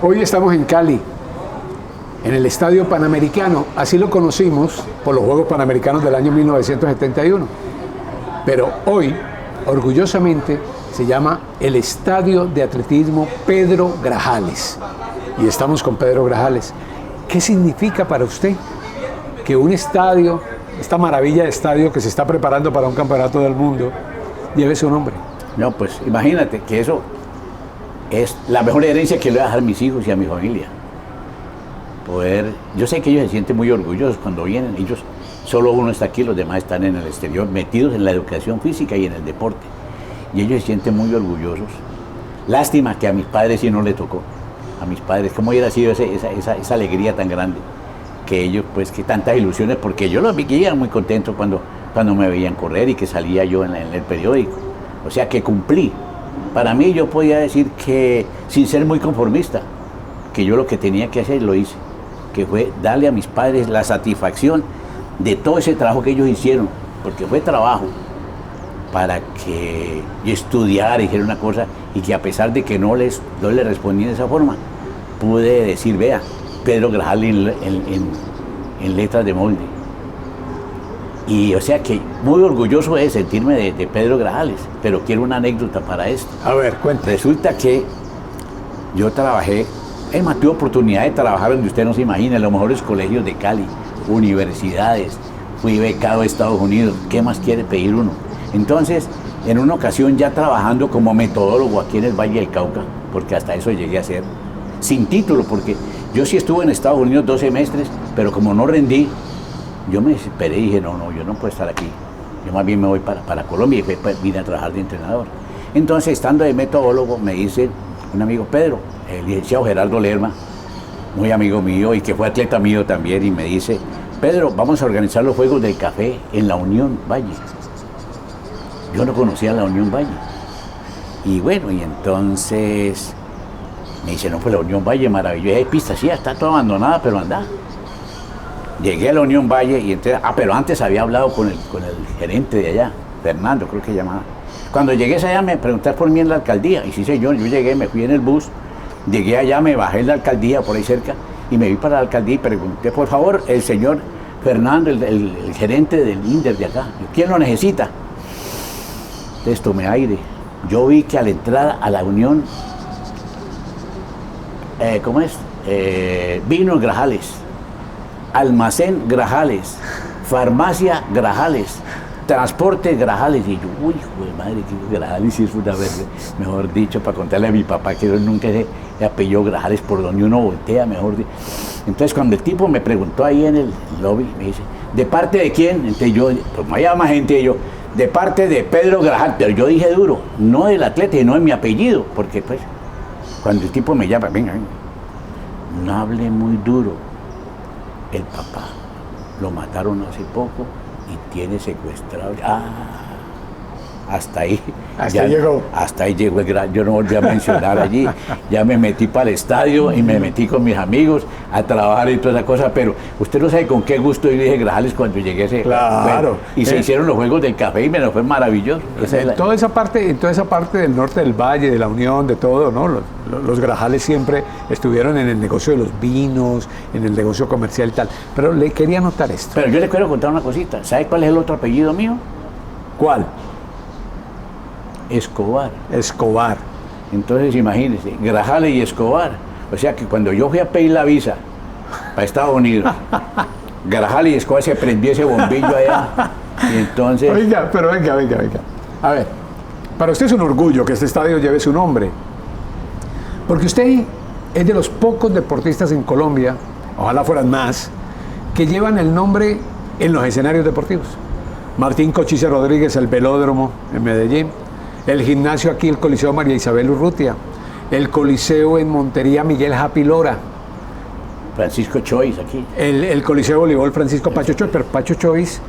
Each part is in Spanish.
Hoy estamos en Cali, en el Estadio Panamericano. Así lo conocimos por los Juegos Panamericanos del año 1971. Pero hoy, orgullosamente, se llama el Estadio de Atletismo Pedro Grajales. Y estamos con Pedro Grajales. ¿Qué significa para usted que un estadio, esta maravilla de estadio que se está preparando para un campeonato del mundo, lleve su nombre? No, pues imagínate que eso es la mejor herencia que le voy a dejar a mis hijos y a mi familia. Yo sé que ellos se sienten muy orgullosos cuando vienen. Ellos, solo uno está aquí, los demás están en el exterior, metidos en la educación física y en el deporte. Y ellos se sienten muy orgullosos. Lástima que a mis padres sí no le tocó. A mis padres, ¿cómo hubiera sido esa alegría tan grande? Que ellos, pues, que tantas ilusiones, porque yo los vi que eran muy contentos cuando me veían correr y que salía yo en el periódico. O sea, que cumplí. Para mí, yo podía decir que, sin ser muy conformista, que yo lo que tenía que hacer lo hice, que fue darle a mis padres la satisfacción de todo ese trabajo que ellos hicieron, porque fue trabajo para que yo estudiara y hiciera una cosa, y que a pesar de que no les respondí de esa forma, pude decir, vea, Pedro Grajales en letras de molde. Y o sea que muy orgulloso de sentirme de Pedro Grajales, pero quiero una anécdota para esto. A ver, cuéntame. Resulta que yo trabajé, tuve oportunidad de trabajar donde usted no se imagina, en los mejores colegios de Cali, universidades, fui becado a Estados Unidos, ¿qué más quiere pedir uno? Entonces, en una ocasión ya trabajando como metodólogo aquí en el Valle del Cauca, porque hasta eso llegué a ser, sin título, porque yo sí estuve en Estados Unidos 2 semestres, pero como no rendí, yo me desesperé y dije, no, yo no puedo estar aquí, yo más bien me voy para Colombia y vine a trabajar de entrenador. Entonces, estando de metodólogo, me dice un amigo Pedro, el licenciado Gerardo Lerma, muy amigo mío y que fue atleta mío también, y me dice, Pedro, vamos a organizar los Juegos del Café en la Unión Valle. Yo no conocía la Unión Valle. Y bueno, y entonces me dice, no, pues la Unión Valle, maravillosa, hay pistas, sí, está toda abandonada, pero anda. Llegué a la Unión Valle y entonces, pero antes había hablado con el gerente de allá, Fernando, creo que llamaba. Cuando llegué allá me pregunté por mí en la alcaldía, y sí señor, yo llegué, me fui en el bus, llegué allá, me bajé en la alcaldía por ahí cerca, y me vi para la alcaldía y pregunté, por favor, el señor Fernando, el gerente del INDER de acá, ¿quién lo necesita? Entonces tomé aire. Yo vi que a la entrada a la Unión, Vinos Grajales, Almacén Grajales, Farmacia Grajales, Transporte Grajales. Y yo, uy, hijo de madre, que Grajales sí es una verde. Mejor dicho, para contarle a mi papá que él nunca se apellidó Grajales, por donde uno voltea, mejor dicho. Entonces, cuando el tipo me preguntó ahí en el lobby, me dice, ¿de parte de quién? Entonces yo, pues me llama gente, y yo, de parte de Pedro Grajales, pero yo dije duro, no del atleta y no de mi apellido, porque pues, cuando el tipo me llama, venga, no hable muy duro, el papá lo mataron hace poco y tiene secuestrado, hasta ahí. Hasta ahí llegó, yo no volví a mencionar allí, ya me metí para el estadio y me metí con mis amigos a trabajar y toda esa cosa, pero usted no sabe con qué gusto yo dije Grajales cuando llegué a ese. Claro. Bueno, y se hicieron los Juegos del Café y me lo fue maravilloso. En toda esa parte del norte del Valle, de la Unión, de todo, ¿no? Los Grajales siempre estuvieron en el negocio de los vinos, en el negocio comercial y tal. Pero le quería anotar esto. Pero yo le quiero contar una cosita. ¿Sabe cuál es el otro apellido mío? ¿Cuál? Escobar. Escobar. Entonces imagínense, Grajales y Escobar. O sea que cuando yo fui a pedir la visa para Estados Unidos, Grajales y Escobar se prendió ese bombillo allá. Y entonces... Oiga, pero venga. A ver, para usted es un orgullo que este estadio lleve su nombre. Porque usted es de los pocos deportistas en Colombia, ojalá fueran más, que llevan el nombre en los escenarios deportivos. Martín Cochise Rodríguez, el Velódromo en Medellín. El gimnasio aquí, el Coliseo María Isabel Urrutia. El Coliseo en Montería, Miguel Happy Lora. Francisco Chois aquí. El Coliseo de Voleibol Francisco Pacho Chois, pero Pacho Chois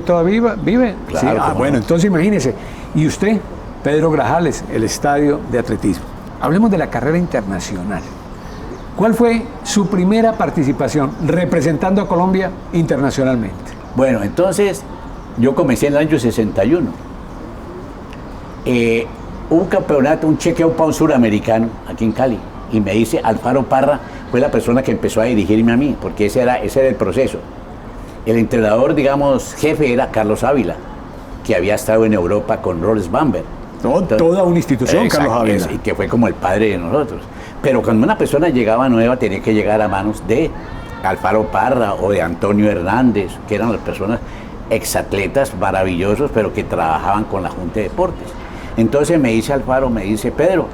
todavía vive. Claro, sí. Bueno, no. Entonces imagínese. Y usted, Pedro Grajales, el estadio de atletismo. Hablemos de la carrera internacional. ¿Cuál fue su primera participación representando a Colombia internacionalmente? Bueno, entonces yo comencé en el año 61. Un campeonato, un chequeo para un suramericano aquí en Cali. y me dice, Alfaro Parra fue la persona que empezó a dirigirme a mí, porque ese era el proceso. El entrenador, digamos, jefe era Carlos Ávila, que había estado en Europa con Rolls Bamber. Toda una institución, Exacto, Carlos Ávila. y que fue como el padre de nosotros. Pero cuando una persona llegaba nueva tenía que llegar a manos de Alfaro Parra o de Antonio Hernández, que eran las personas exatletas maravillosos, pero que trabajaban con la Junta de Deportes. Entonces me dice Alfaro, me dice, Pedro,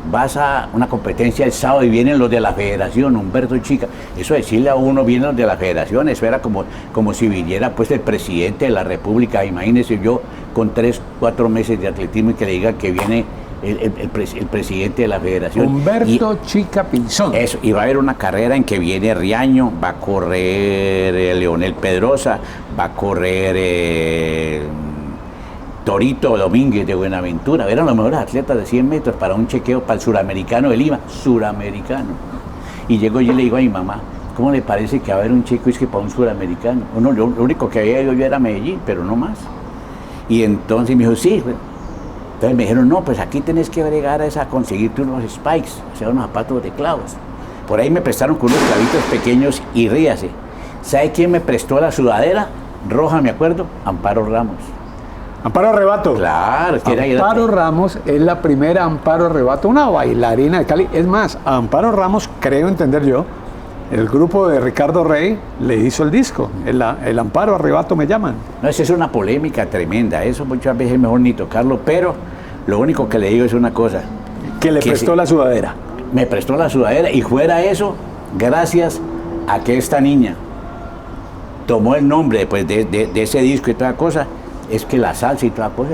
vas a una competencia el sábado y vienen los de la federación, Humberto Chica. Eso decirle a uno, vienen los de la federación, eso era como si viniera pues el presidente de la República. Imagínese yo con 3-4 meses de atletismo y que le diga que viene el presidente de la federación. Humberto Chica Pinzón. Eso, y va a haber una carrera en que viene Riaño, va a correr Leonel Pedrosa, va a correr Torito Domínguez de Buenaventura. Eran los mejores atletas de 100 metros para un chequeo para el suramericano de Lima. Suramericano. Y llego yo y le digo a mi mamá, ¿cómo le parece que va a haber un chequeo es que para un suramericano? Lo único que había ido yo era Medellín, pero no más. Y entonces me dijo, sí. Entonces me dijeron, no, pues aquí tenés que bregar a conseguirte unos spikes, o sea, unos zapatos de clavos. Por ahí me prestaron con unos clavitos pequeños y ríase. ¿Sabe quién me prestó la sudadera? Roja, me acuerdo, Amparo Ramos. Amparo Rebato. Claro, es que Amparo Ramos es la primera Amparo Rebato, una bailarina de Cali. Es más, a Amparo Ramos, creo entender yo, el grupo de Ricardo Rey le hizo el disco, el Amparo Arrebato me llaman. No, esa es una polémica tremenda, eso muchas veces es mejor ni tocarlo, pero lo único que le digo es una cosa. Que le prestó la sudadera. Me prestó la sudadera y fuera eso, gracias a que esta niña tomó el nombre pues, de ese disco y toda cosa, es que la salsa y toda cosa,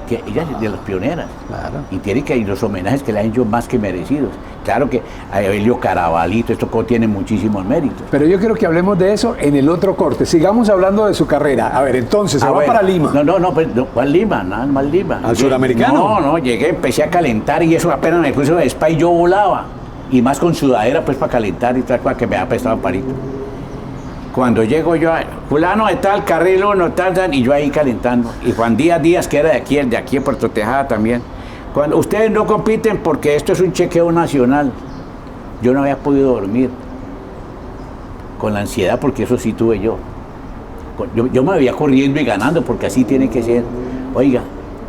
que ella es de las pioneras. Claro. Y tiene que los homenajes que le han hecho más que merecidos. Claro que a Evelio Carabalito, esto tiene muchísimos méritos. Pero yo quiero que hablemos de eso en el otro corte. Sigamos hablando de su carrera. A ver, entonces, se va para Lima. No, ¿cuál Lima? Nada más Lima. ¿Al suramericano? No, llegué, empecé a calentar y eso apenas me puse de spa y yo volaba. Y más con sudadera, pues para calentar y tal, que me ha prestado Amparito. Cuando llego yo, fulano de tal, carril 1, tal, y yo ahí calentando. Y Juan Díaz, que era de aquí de Puerto Tejada también. Cuando ustedes no compiten porque esto es un chequeo nacional. Yo no había podido dormir con la ansiedad, porque eso sí tuve yo. Yo me veía corriendo y ganando, porque así tiene que ser. Oiga,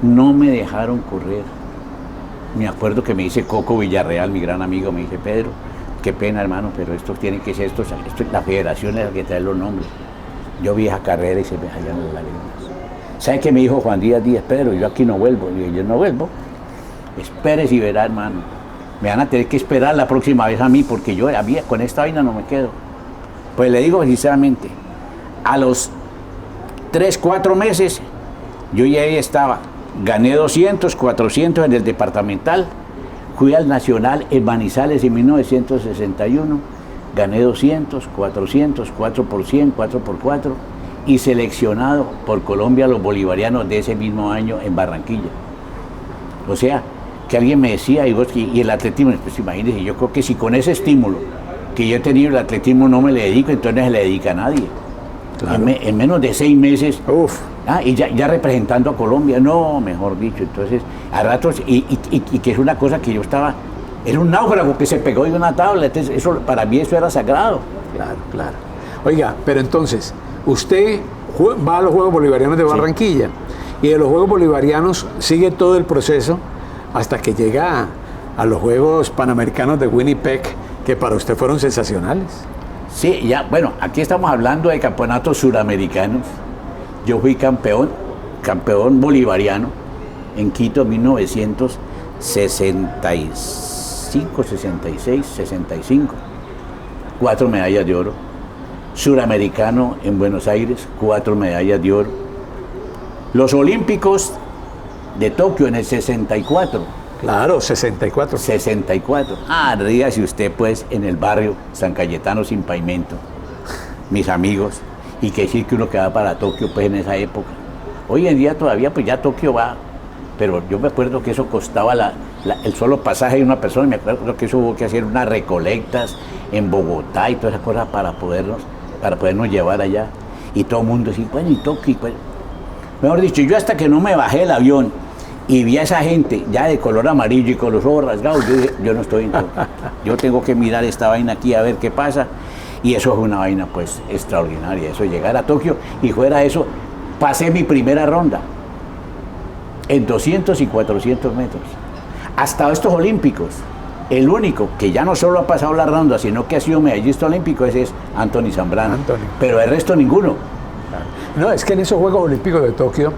no me dejaron correr. Me acuerdo que me dice Coco Villarreal, mi gran amigo, me dice, Pedro, qué pena, hermano, pero esto tiene que ser, esto la federación es la que trae los nombres. Yo vi esa carrera y se me salían las lágrimas. ¿Sabe qué me dijo Juan Díaz? Pedro, yo aquí no vuelvo. Y yo no vuelvo. Espérese y verá, hermano. Me van a tener que esperar la próxima vez a mí, porque yo con esta vaina no me quedo. Pues le digo sinceramente, a los 3-4 meses, yo ya ahí estaba. Gané 200, 400 en el departamental. Fui al Nacional en Manizales en 1961, gané 200, 400, 4x100, 4x4 y seleccionado por Colombia los bolivarianos de ese mismo año en Barranquilla. O sea, que alguien me decía, y el atletismo, pues imagínense, yo creo que si con ese estímulo que yo he tenido el atletismo no me le dedico, entonces no se le dedica a nadie. Claro. En menos de 6 meses. Uf. Y ya representando a Colombia, no, mejor dicho, entonces, a ratos, y que es una cosa que yo estaba, era un náufrago que se pegó de una tabla, entonces eso, para mí eso era sagrado. Claro. Oiga, pero entonces, usted va a los Juegos Bolivarianos de Barranquilla, y de los Juegos Bolivarianos sigue todo el proceso hasta que llega a los Juegos Panamericanos de Winnipeg, que para usted fueron sensacionales. Sí, ya, bueno, aquí estamos hablando de campeonatos suramericanos. Yo fui campeón bolivariano en Quito en 1965, 66, 65. 4 medallas de oro. Suramericano en Buenos Aires, 4 medallas de oro. Los Olímpicos de Tokio en el 64. Claro, 64. 64. Ríase usted pues en el barrio San Cayetano sin pavimento. Mis amigos. Y que decir que uno que va para Tokio pues en esa época. Hoy en día todavía pues ya Tokio va, pero yo me acuerdo que eso costaba el solo pasaje de una persona, me acuerdo que eso hubo que hacer unas recolectas en Bogotá y todas esas cosas para podernos llevar allá. Y todo el mundo decía, bueno, y Tokio, pues. Mejor dicho, yo hasta que no me bajé del avión y vi a esa gente ya de color amarillo y con los ojos rasgados. Yo dije, yo no estoy en Tokio. Yo tengo que mirar esta vaina aquí a ver qué pasa. Y eso fue una vaina pues extraordinaria, eso llegar a Tokio y fuera eso, pasé mi primera ronda en 200 y 400 metros. Hasta estos olímpicos, el único que ya no solo ha pasado la ronda, sino que ha sido medallista olímpico, ese es Anthony Zambrano. Pero el resto ninguno. No, es que en esos Juegos Olímpicos de Tokio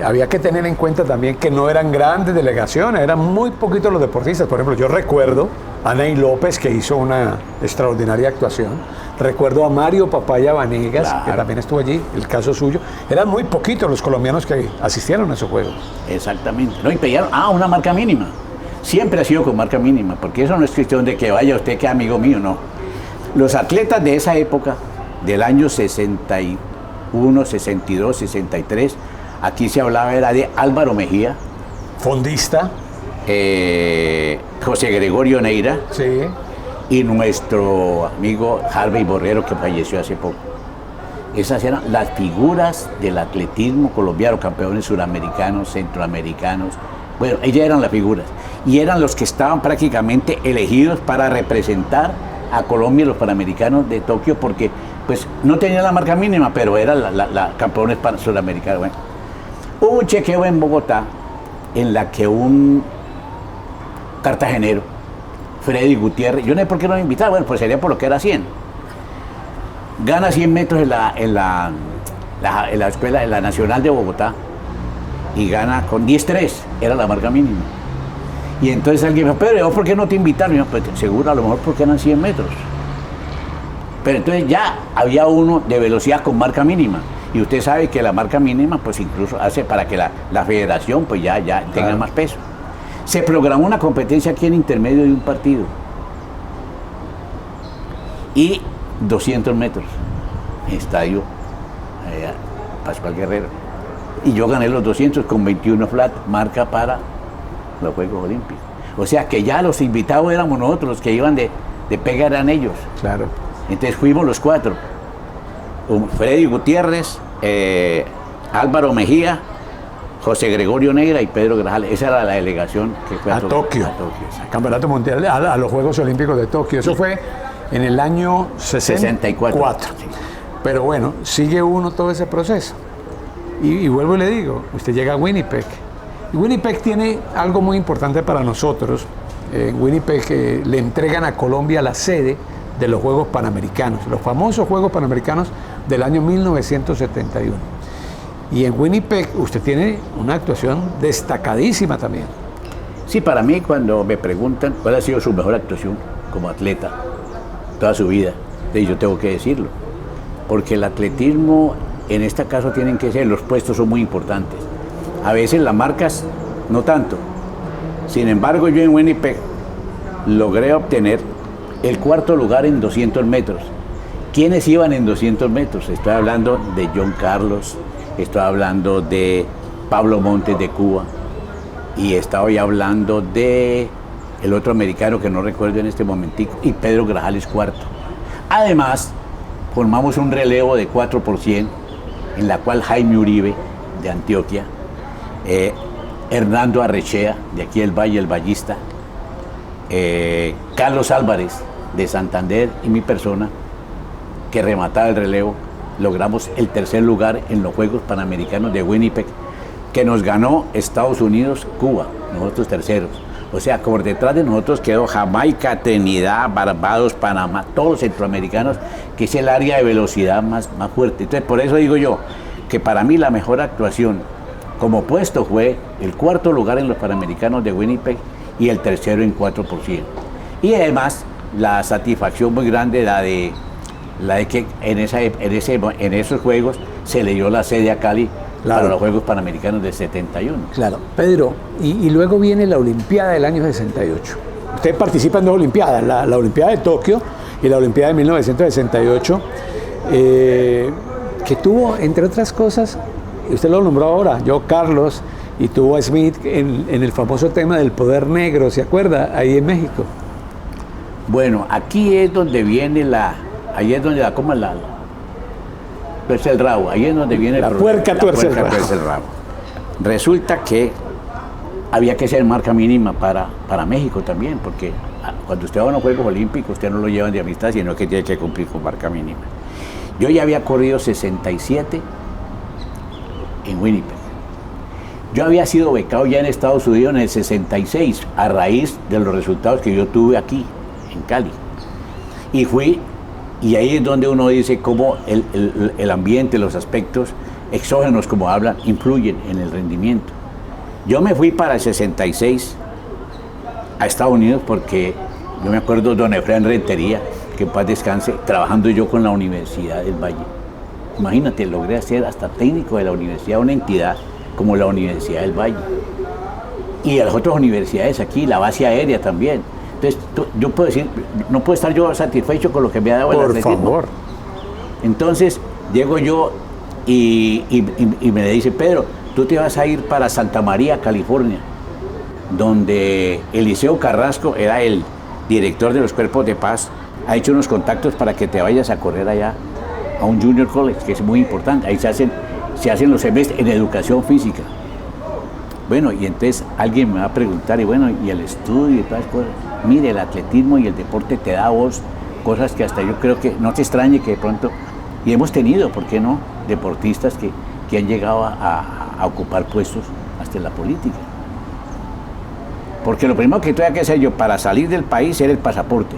había que tener en cuenta también que no eran grandes delegaciones, eran muy poquitos los deportistas. Por ejemplo, yo recuerdo a Ney López, que hizo una extraordinaria actuación. Recuerdo a Mario Papaya Vanegas, claro, que también estuvo allí, el caso suyo. Eran muy poquitos los colombianos que asistieron a esos Juegos. Exactamente. No, y pidieron, una marca mínima. Siempre ha sido con marca mínima, porque eso no es cuestión de que vaya usted que amigo mío, no. Los atletas de esa época, del año 61, 62, 63, aquí se hablaba era de Álvaro Mejía. Fondista. José Gregorio Neira. Sí. Y nuestro amigo Harvey Borrero, que falleció hace poco. Esas eran las figuras del atletismo colombiano, campeones suramericanos, centroamericanos. Bueno, ellas eran las figuras. Y eran los que estaban prácticamente elegidos para representar a Colombia en los Panamericanos de Tokio, porque pues no tenían la marca mínima, pero eran la campeones suramericanos. Bueno, hubo un chequeo en Bogotá en la que un cartagenero, Freddy Gutiérrez, yo no sé por qué no me invitaron, bueno, pues sería por lo que era 100. Gana 100 metros en la escuela, en la Nacional de Bogotá, y gana con 10.3, era la marca mínima. Y entonces alguien me dijo, Pedro, ¿por qué no te invitaron? Y yo, pues seguro, a lo mejor porque eran 100 metros. Pero entonces ya había uno de velocidad con marca mínima. Y usted sabe que la marca mínima, pues incluso hace para que la federación pues ya tenga claro, más peso. Se programó una competencia aquí en intermedio de un partido. Y 200 metros, estadio Pascual Guerrero. Y yo gané los 200 con 21 flat, marca para los Juegos Olímpicos. O sea que ya los invitados éramos nosotros, los que iban de pega eran ellos. Claro. Entonces fuimos los 4. Freddy Gutiérrez, Álvaro Mejía, José Gregorio Neira y Pedro Grajales. Esa era la delegación que fue a Tokio. Campeonato Mundial, a los Juegos Olímpicos de Tokio. Eso fue en el año 64. Sí. Pero bueno, sigue uno todo ese proceso. Y vuelvo y le digo, usted llega a Winnipeg. Y Winnipeg tiene algo muy importante para nosotros. En Winnipeg le entregan a Colombia la sede de los Juegos Panamericanos, los famosos Juegos Panamericanos del año 1971. Y en Winnipeg usted tiene una actuación destacadísima también. Sí, para mí cuando me preguntan cuál ha sido su mejor actuación como atleta toda su vida, yo tengo que decirlo, porque el atletismo en este caso tienen que ser, los puestos son muy importantes. A veces las marcas no tanto. Sin embargo, yo en Winnipeg logré obtener el 4º lugar en 200 metros. ¿Quiénes iban en 200 metros? Estoy hablando de John Carlos, estoy hablando de Pablo Montes de Cuba y estoy hablando de el otro americano que no recuerdo en este momentico, y Pedro Grajales 4º. Además, formamos un relevo de 4%, en la cual Jaime Uribe, de Antioquia, Hernando Arrechea, de aquí el Valle, el Vallista, Carlos Álvarez, de Santander, y mi persona, que remataba el relevo, logramos el 3er lugar en los Juegos Panamericanos de Winnipeg, que nos ganó Estados Unidos, Cuba, nosotros terceros. O sea, por detrás de nosotros quedó Jamaica, Trinidad, Barbados, Panamá, todos los centroamericanos, que es el área de velocidad más fuerte. Entonces, por eso digo yo, que para mí la mejor actuación como puesto fue el 4º lugar en los Panamericanos de Winnipeg y el 3º en 4%. Y además, la satisfacción muy grande, la de que en esos Juegos se le dio la sede a Cali, claro, para los Juegos Panamericanos del 71. Claro. Pedro, y luego viene la Olimpiada del año 68. Usted participa en 2 Olimpiadas, la Olimpiada de Tokio y la Olimpiada de 1968, que tuvo, entre otras cosas, usted lo nombró ahora, yo Carlos, y tuvo a Smith en el famoso tema del poder negro, ¿se acuerda? Ahí en México. Bueno, aquí es donde viene ahí es donde tuerce el rabo, ahí es donde viene la puerca tuerce el rabo. Resulta que había que ser marca mínima para México también, porque cuando usted va a unos Juegos Olímpicos, usted no lo llevan de amistad, sino que tiene que cumplir con marca mínima. Yo ya había corrido 67 en Winnipeg. Yo había sido becado ya en Estados Unidos en el 66, a raíz de los resultados que yo tuve aquí, en Cali. Y fui, y ahí es donde uno dice cómo el ambiente, los aspectos exógenos, como hablan, influyen en el rendimiento. Yo me fui para el 66 a Estados Unidos porque yo me acuerdo de don Efraín Rentería, que en paz descanse, trabajando yo con la Universidad del Valle. Imagínate, logré ser hasta técnico de la universidad, una entidad como la Universidad del Valle. Y a las otras universidades aquí, la base aérea también. Entonces, yo puedo decir, no puedo estar yo satisfecho con lo que me ha dado el atletismo. Por favor. Entonces, llego yo y me dice, Pedro, tú te vas a ir para Santa María, California, donde Eliseo Carrasco era el director de los cuerpos de paz, ha hecho unos contactos para que te vayas a correr allá a un junior college, que es muy importante. Ahí se hacen los semestres en educación física. Bueno, y entonces alguien me va a preguntar, y bueno, y el estudio y todas las cosas. Mire, el atletismo y el deporte te da a vos cosas que hasta yo creo que no te extrañe que de pronto, y hemos tenido, ¿por qué no?, deportistas que han llegado a ocupar puestos hasta en la política. Porque lo primero que tengo que hacer yo para salir del país era el pasaporte.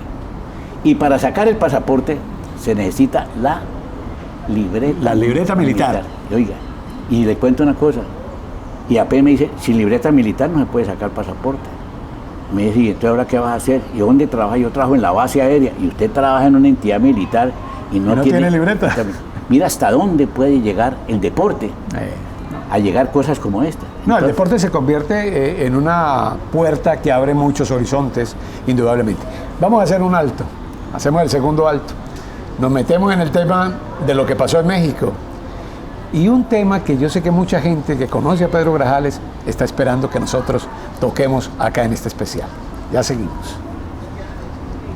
Y para sacar el pasaporte se necesita la libreta militar. Oiga, y le cuento una cosa. Y AP me dice, sin libreta militar no se puede sacar pasaporte. Me dice, ¿y entonces ahora qué vas a hacer? ¿Y dónde trabaja? Yo trabajo en la base aérea. Y usted trabaja en una entidad militar y no tiene libreta. Mira hasta dónde puede llegar el deporte. A llegar cosas como esta. No, el deporte se convierte en una puerta que abre muchos horizontes, indudablemente. Vamos a hacer un alto, hacemos el segundo alto. Nos metemos en el tema de lo que pasó en México. Y un tema que yo sé que mucha gente que conoce a Pedro Grajales está esperando que nosotros toquemos acá en este especial. Ya seguimos.